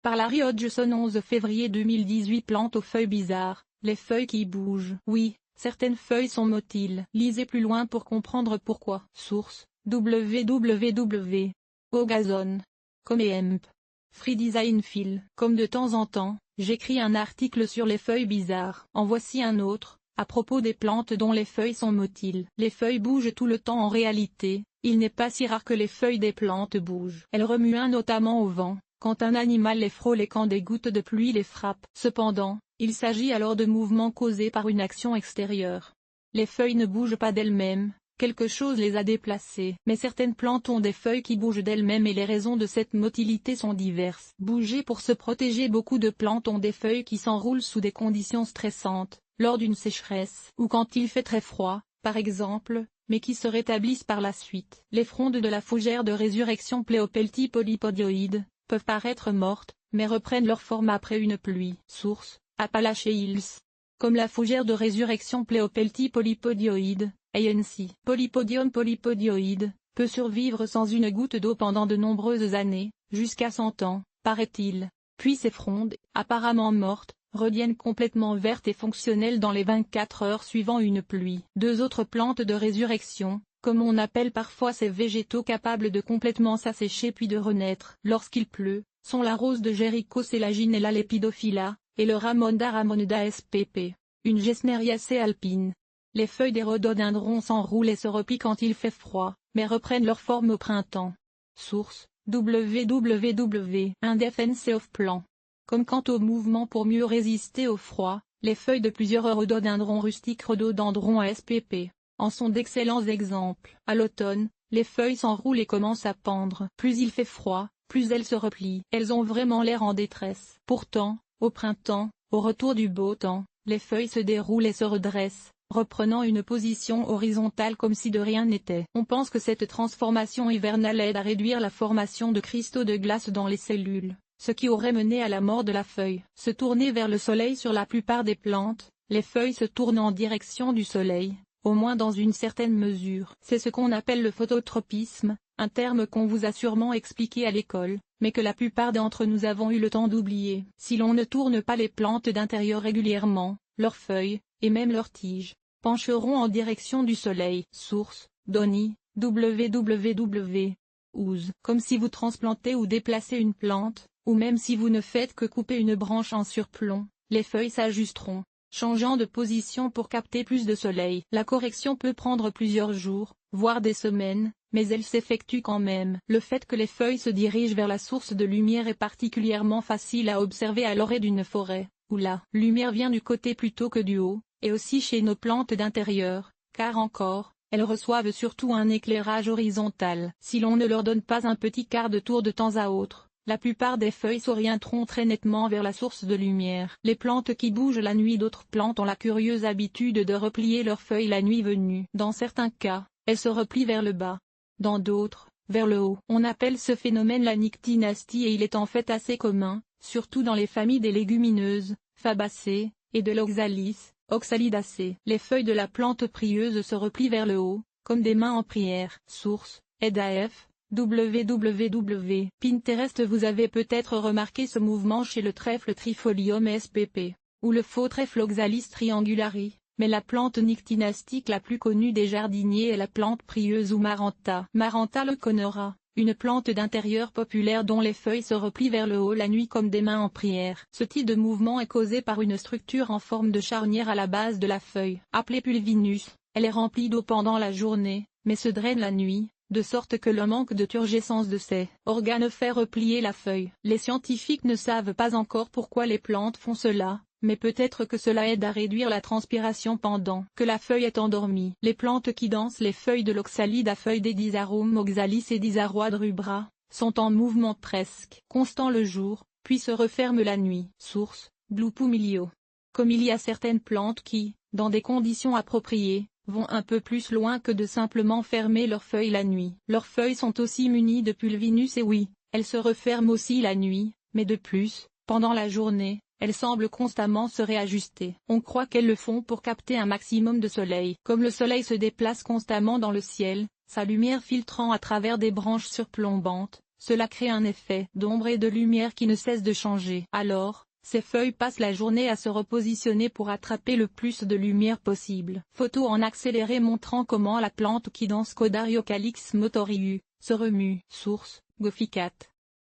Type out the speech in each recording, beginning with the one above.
Par Larry Hodgson 11 février 2018. Plantes aux feuilles bizarres, les feuilles qui bougent. Oui, certaines feuilles sont motiles. Lisez plus loin pour comprendre pourquoi. Source, www. Ogazone. Comme et Hemp. Free Design Fil. Comme de temps en temps, j'écris un article sur les feuilles bizarres. En voici un autre, à propos des plantes dont les feuilles sont motiles. Les feuilles bougent tout le temps en réalité, il n'est pas si rare que les feuilles des plantes bougent. Elles remuent notamment au vent, quand un animal les frôle et quand des gouttes de pluie les frappent. Cependant, il s'agit alors de mouvements causés par une action extérieure. Les feuilles ne bougent pas d'elles-mêmes, quelque chose les a déplacées. Mais certaines plantes ont des feuilles qui bougent d'elles-mêmes et les raisons de cette motilité sont diverses. Bouger pour se protéger. Beaucoup de plantes ont des feuilles qui s'enroulent sous des conditions stressantes, lors d'une sécheresse, ou quand il fait très froid, par exemple, mais qui se rétablissent par la suite. Les frondes de la fougère de résurrection Pléopeltis polypodioïde peuvent paraître mortes, mais reprennent leur forme après une pluie. Source, Appalachian Hills. Comme la fougère de résurrection Pléopeltis polypodioïde, ANC. Polypodium polypodioïde, peut survivre sans une goutte d'eau pendant de nombreuses années, jusqu'à 100 ans, paraît-il. Puis ces frondes, apparemment mortes, redeviennent complètement vertes et fonctionnelles dans les 24 heures suivant une pluie. Deux autres plantes de résurrection, comme on appelle parfois ces végétaux capables de complètement s'assécher puis de renaître lorsqu'il pleut, sont la rose de Jéricho Selaginella lepidophylla, et le Ramonda ramonda spp, une Gesneriaceae alpine. Les feuilles des rhododendrons s'enroulent et se replient quand il fait froid, mais reprennent leur forme au printemps. Source, www. Indefense of Plant. Comme quant au mouvement pour mieux résister au froid, les feuilles de plusieurs rhododendrons rustiques rhododendron spp en sont d'excellents exemples. À l'automne, les feuilles s'enroulent et commencent à pendre. Plus il fait froid, plus elles se replient. Elles ont vraiment l'air en détresse. Pourtant, au printemps, au retour du beau temps, les feuilles se déroulent et se redressent, reprenant une position horizontale comme si de rien n'était. On pense que cette transformation hivernale aide à réduire la formation de cristaux de glace dans les cellules, ce qui aurait mené à la mort de la feuille. Se tourner vers le soleil. Sur la plupart des plantes, les feuilles se tournent en direction du soleil, au moins dans une certaine mesure. C'est ce qu'on appelle le phototropisme, un terme qu'on vous a sûrement expliqué à l'école, mais que la plupart d'entre nous avons eu le temps d'oublier. Si l'on ne tourne pas les plantes d'intérieur régulièrement, leurs feuilles, et même leurs tiges, pencheront en direction du soleil. Source, Donny, www. Ouz. Comme si vous transplantez ou déplacez une plante, ou même si vous ne faites que couper une branche en surplomb, les feuilles s'ajusteront, changeant de position pour capter plus de soleil. La correction peut prendre plusieurs jours, voire des semaines, mais elle s'effectue quand même. Le fait que les feuilles se dirigent vers la source de lumière est particulièrement facile à observer à l'orée d'une forêt, où la lumière vient du côté plutôt que du haut, et aussi chez nos plantes d'intérieur, car encore, elles reçoivent surtout un éclairage horizontal. Si l'on ne leur donne pas un petit quart de tour de temps à autre, la plupart des feuilles s'orienteront très nettement vers la source de lumière. Les plantes qui bougent la nuit. D'autres plantes ont la curieuse habitude de replier leurs feuilles la nuit venue. Dans certains cas, elles se replient vers le bas. Dans d'autres, vers le haut. On appelle ce phénomène la nyctinastie et il est en fait assez commun, surtout dans les familles des légumineuses, Fabacées, et de l'Oxalis, Oxalidacées. Les feuilles de la plante prieuse se replient vers le haut, comme des mains en prière. Source, EDAF, www. Pinterest. Vous avez peut-être remarqué ce mouvement chez le trèfle Trifolium spp, ou le faux trèfle Oxalis triangulari, mais la plante nyctinastique la plus connue des jardiniers est la plante prieuse ou Maranta. Maranta leuconora, une plante d'intérieur populaire dont les feuilles se replient vers le haut la nuit comme des mains en prière. Ce type de mouvement est causé par une structure en forme de charnière à la base de la feuille. Appelée pulvinus, elle est remplie d'eau pendant la journée, mais se draine la nuit, de sorte que le manque de turgescence de ces organes fait replier la feuille. Les scientifiques ne savent pas encore pourquoi les plantes font cela, mais peut-être que cela aide à réduire la transpiration pendant que la feuille est endormie. Les plantes qui dansent. Les feuilles de l'oxalide à feuilles d'Edisarum oxalis et d'Isaroide rubra, sont en mouvement presque constant le jour, puis se referment la nuit. Source, Blupumilio. Comme il y a certaines plantes qui, dans des conditions appropriées, vont un peu plus loin que de simplement fermer leurs feuilles la nuit. Leurs feuilles sont aussi munies de pulvinus et oui, elles se referment aussi la nuit, mais de plus, pendant la journée, elles semblent constamment se réajuster. On croit qu'elles le font pour capter un maximum de soleil. Comme le soleil se déplace constamment dans le ciel, sa lumière filtrant à travers des branches surplombantes, cela crée un effet d'ombre et de lumière qui ne cesse de changer. Alors, ces feuilles passent la journée à se repositionner pour attraper le plus de lumière possible. Photo en accéléré montrant comment la plante Quidenscodariocalyx motoriu se remue. Source, Gophicat.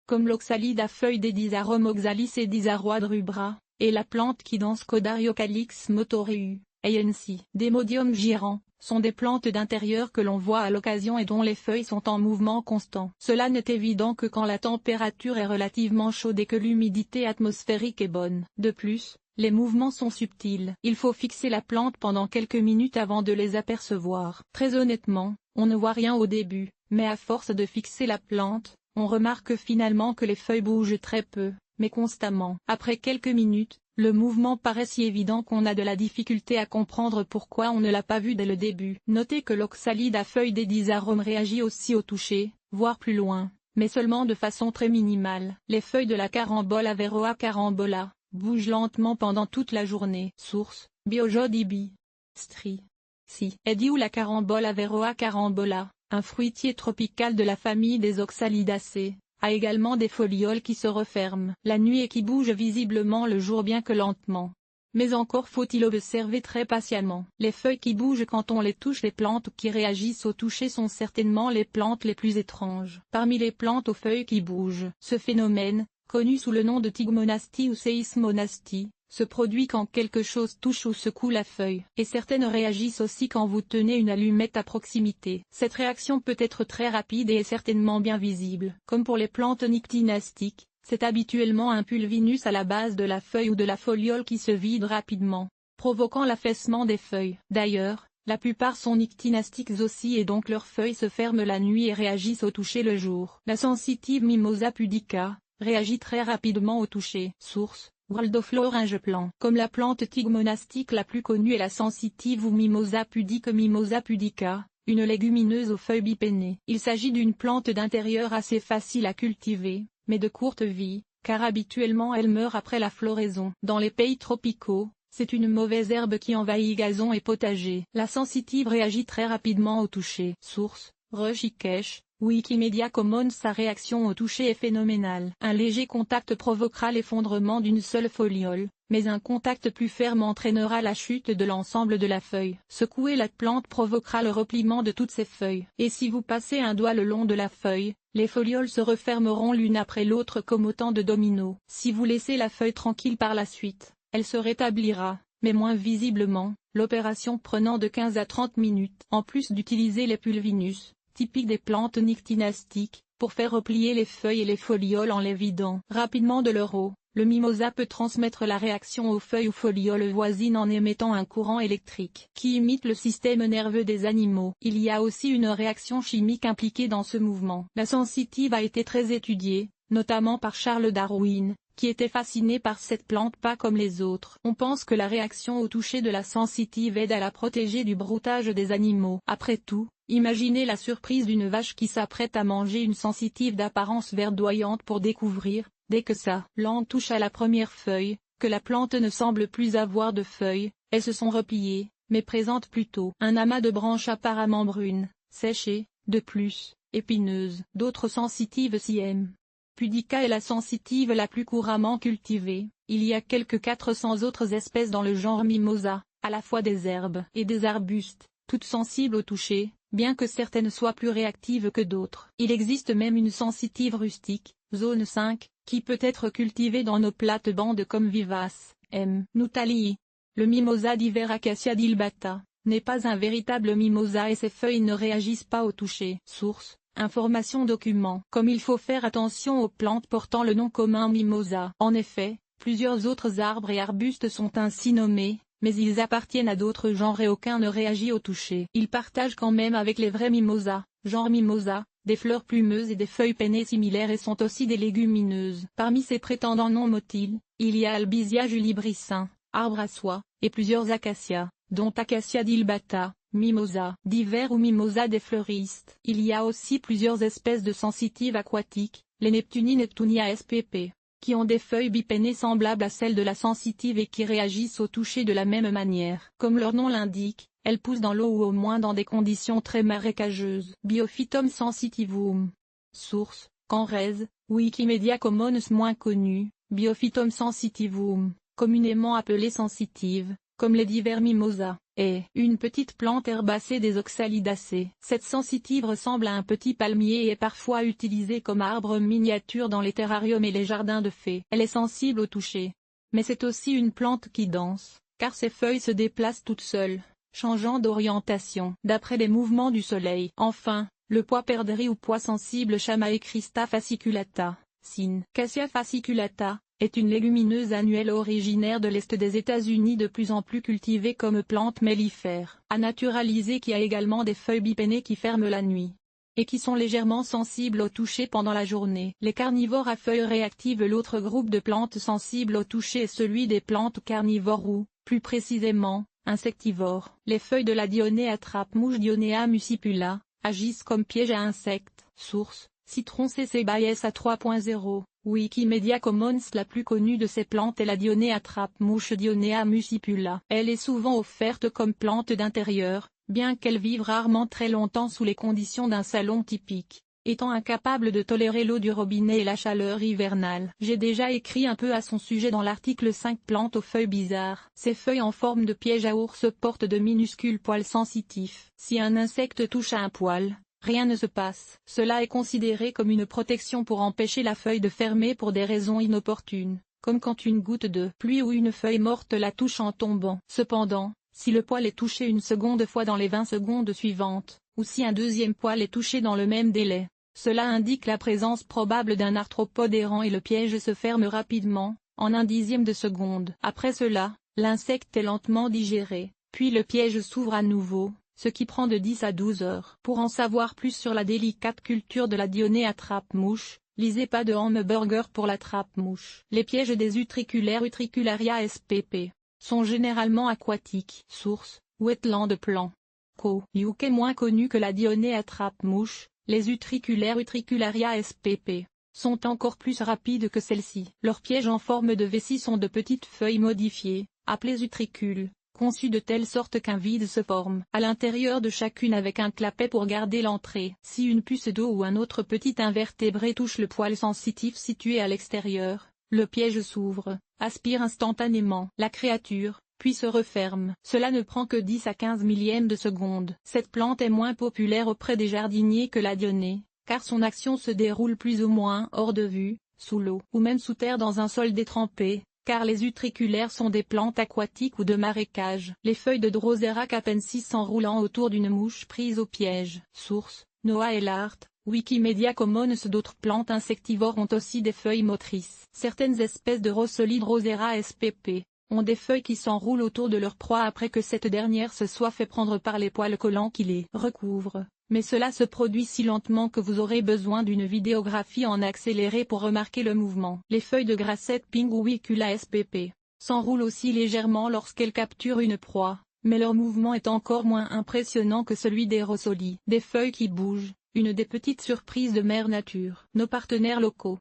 Comme l'oxalide à feuilles des Disarum oxalis et Disaroide rubra, et la plante Quidenscodariocalyx motoriu, ANC. Desmodium gyrans, sont des plantes d'intérieur que l'on voit à l'occasion et dont les feuilles sont en mouvement constant. Cela n'est évident que quand la température est relativement chaude et que l'humidité atmosphérique est bonne. De plus, les mouvements sont subtils. Il faut fixer la plante pendant quelques minutes avant de les apercevoir. Très honnêtement, on ne voit rien au début, mais à force de fixer la plante, on remarque finalement que les feuilles bougent très peu, mais constamment. Après quelques minutes, le mouvement paraît si évident qu'on a de la difficulté à comprendre pourquoi on ne l'a pas vu dès le début. Notez que l'oxalide à feuilles des Disarum réagit aussi au toucher, voire plus loin, mais seulement de façon très minimale. Les feuilles de la carambola Averoa carambola bougent lentement pendant toute la journée. Source, Biojodibi. Stri. Si. Edi ou la carambola Averoa carambola, un fruitier tropical de la famille des oxalidacées, a également des folioles qui se referment la nuit et qui bougent visiblement le jour bien que lentement. Mais encore faut-il observer très patiemment. Les feuilles qui bougent quand on les touche. Les plantes qui réagissent au toucher sont certainement les plantes les plus étranges. Parmi les plantes aux feuilles qui bougent, ce phénomène, connu sous le nom de tigmonastie ou séismonastie, se produit quand quelque chose touche ou secoue la feuille. Et certaines réagissent aussi quand vous tenez une allumette à proximité. Cette réaction peut être très rapide et est certainement bien visible. Comme pour les plantes nyctinastiques, c'est habituellement un pulvinus à la base de la feuille ou de la foliole qui se vide rapidement, provoquant l'affaissement des feuilles. D'ailleurs, la plupart sont nyctinastiques aussi et donc leurs feuilles se ferment la nuit et réagissent au toucher le jour. La sensitive Mimosa pudica réagit très rapidement au toucher. Source, Waldorflorange Plan. Comme la plante tigmonastique la plus connue est la sensitive ou Mimosa pudica, une légumineuse aux feuilles bipennées. Il s'agit d'une plante d'intérieur assez facile à cultiver, mais de courte vie, car habituellement elle meurt après la floraison. Dans les pays tropicaux, c'est une mauvaise herbe qui envahit gazons et potagers. La sensitive réagit très rapidement au toucher. Source, Rishikesh. Wikimedia Commons. Sa réaction au toucher est phénoménale. Un léger contact provoquera l'effondrement d'une seule foliole, mais un contact plus ferme entraînera la chute de l'ensemble de la feuille. Secouer la plante provoquera le repliement de toutes ses feuilles. Et si vous passez un doigt le long de la feuille, les folioles se refermeront l'une après l'autre comme autant de dominos. Si vous laissez la feuille tranquille par la suite, elle se rétablira, mais moins visiblement, l'opération prenant de 15 à 30 minutes. En plus d'utiliser les pulvinus, typique des plantes nyctinastiques, pour faire replier les feuilles et les folioles en les vidant rapidement de leur eau, le mimosa peut transmettre la réaction aux feuilles ou folioles voisines en émettant un courant électrique qui imite le système nerveux des animaux. Il y a aussi une réaction chimique impliquée dans ce mouvement. La sensitive a été très étudiée, notamment par Charles Darwin, qui était fasciné par cette plante pas comme les autres. On pense que la réaction au toucher de la sensitive aide à la protéger du broutage des animaux. Après tout, imaginez la surprise d'une vache qui s'apprête à manger une sensitive d'apparence verdoyante pour découvrir, dès que sa langue touche à la première feuille, que la plante ne semble plus avoir de feuilles, elles se sont repliées, mais présentent plutôt un amas de branches apparemment brunes, séchées, de plus, épineuses. D'autres sensitives s'y aiment. Pudica est la sensitive la plus couramment cultivée. Il y a quelques 400 autres espèces dans le genre Mimosa, à la fois des herbes et des arbustes, toutes sensibles au toucher, bien que certaines soient plus réactives que d'autres. Il existe même une sensitive rustique, zone 5, qui peut être cultivée dans nos plates-bandes comme vivace. M. nutalii. Le Mimosa d'hiver Acacia dilbata n'est pas un véritable mimosa et ses feuilles ne réagissent pas au toucher. Source, information document. Comme il faut faire attention aux plantes portant le nom commun mimosa. En effet, plusieurs autres arbres et arbustes sont ainsi nommés, mais ils appartiennent à d'autres genres et aucun ne réagit au toucher. Ils partagent quand même avec les vrais mimosas, genre mimosa, des fleurs plumeuses et des feuilles pennées similaires et sont aussi des légumineuses. Parmi ces prétendants non motiles, il y a Albizia julibrissin, arbre à soie, et plusieurs acacias, dont Acacia dilbata, mimosa d'hiver ou mimosa des fleuristes. Il y a aussi plusieurs espèces de sensitives aquatiques, les Neptunia spp, qui ont des feuilles bipennées semblables à celles de la sensitive et qui réagissent au toucher de la même manière. Comme leur nom l'indique, elles poussent dans l'eau ou au moins dans des conditions très marécageuses. Biophytum sensitivum. Source, Canrez, Wikimedia Commons moins connu, Biophytum sensitivum, communément appelé sensitive, comme les divers mimosas, est une petite plante herbacée des oxalidacées. Cette sensitive ressemble à un petit palmier et est parfois utilisée comme arbre miniature dans les terrariums et les jardins de fées. Elle est sensible au toucher. Mais c'est aussi une plante qui danse, car ses feuilles se déplacent toutes seules, changeant d'orientation d'après les mouvements du soleil. Enfin, le pois perdrix ou pois sensible Chamaecrista fasciculata, sin. Cassia fasciculata, est une légumineuse annuelle originaire de l'Est des États-Unis de plus en plus cultivée comme plante mellifère, à naturaliser qui a également des feuilles bipennées qui ferment la nuit, et qui sont légèrement sensibles au toucher pendant la journée. Les carnivores à feuilles réactives. L'autre groupe de plantes sensibles au toucher est celui des plantes carnivores ou, plus précisément, insectivores. Les feuilles de la Dionée attrape-mouche Dionea muscipula, agissent comme piège à insectes. Source, Citron CC BY SA 3.0. Wikimedia Commons. La plus connue de ces plantes est la Dionée attrape-mouche Dionea muscipula. Elle est souvent offerte comme plante d'intérieur, bien qu'elle vive rarement très longtemps sous les conditions d'un salon typique, étant incapable de tolérer l'eau du robinet et la chaleur hivernale. J'ai déjà écrit un peu à son sujet dans l'article 5 plantes aux feuilles bizarres. Ces feuilles en forme de piège à ours portent de minuscules poils sensitifs. Si un insecte touche à un poil, rien ne se passe. Cela est considéré comme une protection pour empêcher la feuille de fermer pour des raisons inopportunes, comme quand une goutte de pluie ou une feuille morte la touche en tombant. Cependant, si le poil est touché une seconde fois dans les 20 secondes suivantes, ou si un deuxième poil est touché dans le même délai, cela indique la présence probable d'un arthropode errant et le piège se ferme rapidement, en un dixième de seconde. Après cela, l'insecte est lentement digéré, puis le piège s'ouvre à nouveau, ce qui prend de 10 à 12 heures. Pour en savoir plus sur la délicate culture de la Dionée attrape-mouche, lisez Pas de hamburger pour l'attrape-mouche. Les pièges des utriculaires Utricularia spp. sont généralement aquatiques. Source, Wetland Plan. Co. UK. Moins connu que la Dionée attrape-mouche, les utriculaires Utricularia spp. sont encore plus rapides que celles-ci. Leurs pièges en forme de vessie sont de petites feuilles modifiées, appelées utricules, conçues de telle sorte qu'un vide se forme à l'intérieur de chacune avec un clapet pour garder l'entrée. Si une puce d'eau ou un autre petit invertébré touche le poil sensitif situé à l'extérieur, le piège s'ouvre, aspire instantanément la créature, puis se referme. Cela ne prend que 10 à 15 millièmes de seconde. Cette plante est moins populaire auprès des jardiniers que la Dionée, car son action se déroule plus ou moins hors de vue, sous l'eau, ou même sous terre dans un sol détrempé, car les utriculaires sont des plantes aquatiques ou de marécage. Les feuilles de Drosera capensis s'enroulant autour d'une mouche prise au piège. Source, Noah Ellard, Wikimedia Commons. D'autres plantes insectivores ont aussi des feuilles motrices. Certaines espèces de Rosoli Drosera spp. ont des feuilles qui s'enroulent autour de leur proie après que cette dernière se soit fait prendre par les poils collants qui les recouvrent. Mais cela se produit si lentement que vous aurez besoin d'une vidéographie en accéléré pour remarquer le mouvement. Les feuilles de Grassette Ping ou Wicula spp. s'enroulent aussi légèrement lorsqu'elles capturent une proie, mais leur mouvement est encore moins impressionnant que celui des Rosoli. Des feuilles qui bougent, une des petites surprises de Mère Nature. Nos partenaires locaux.